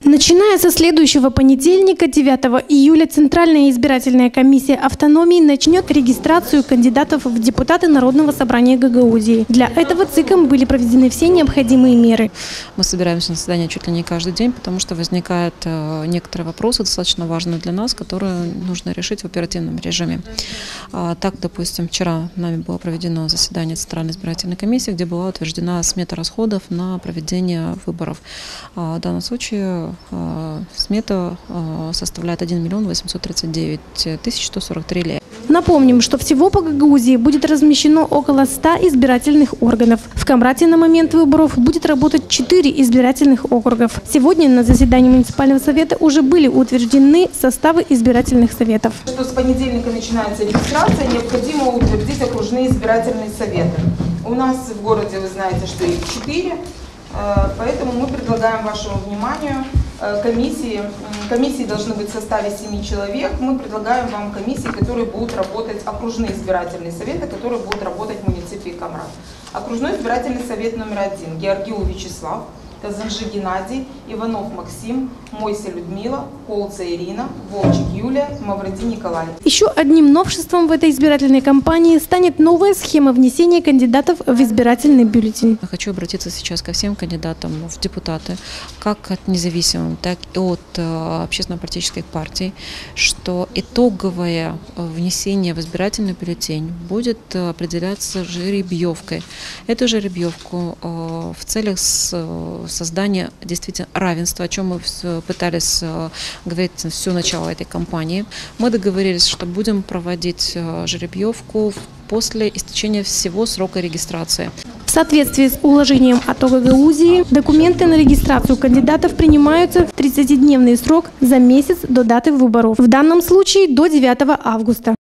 Начиная со следующего понедельника, 9 июля, Центральная избирательная комиссия автономии начнет регистрацию кандидатов в депутаты Народного собрания Гагаузии. Для этого ЦИКом были проведены все необходимые меры. Мы собираемся на заседание чуть ли не каждый день, потому что возникают некоторые вопросы, достаточно важные для нас, которые нужно решить в оперативном режиме. Так, допустим, вчера нами было проведено заседание Центральной избирательной комиссии, где была утверждена смета расходов на проведение выборов. В данном случае смета составляет 1 миллион 839 тысяч 143 лея. Напомним, что всего по Гагаузии будет размещено около 100 избирательных органов. В Камрате на момент выборов будет работать 4 избирательных округов. Сегодня на заседании муниципального совета уже были утверждены составы избирательных советов. Что с понедельника начинается регистрация, необходимо утвердить окружные избирательные советы. У нас в городе, вы знаете, что их 4, поэтому мы предлагаем вашему вниманию комиссии. Комиссии должны быть в составе 7 человек. Мы предлагаем вам комиссии, которые будут работать, окружные избирательные советы, которые будут работать в муниципе Камрат. Окружной избирательный совет номер 1 – Георгиев Вячеслав, Казанжи Геннадий, Иванов Максим, Мойся Людмила, Колца Ирина, Волчик Юлия, Мавради Николай. Еще одним новшеством в этой избирательной кампании станет новая схема внесения кандидатов в избирательный бюллетень. Я хочу обратиться сейчас ко всем кандидатам в депутаты, как от независимых, так и от общественно-политических партий, что итоговое внесение в избирательный бюллетень будет определяться жеребьевкой. Эту жеребьевку в целях создания действительно равенства, о чем мы пытались говорить все начало этой кампании. Мы договорились, что будем проводить жеребьевку после истечения всего срока регистрации. В соответствии с уложением АТО Гагаузии, документы на регистрацию кандидатов принимаются в 30-дневный срок за месяц до даты выборов. В данном случае до 9 августа.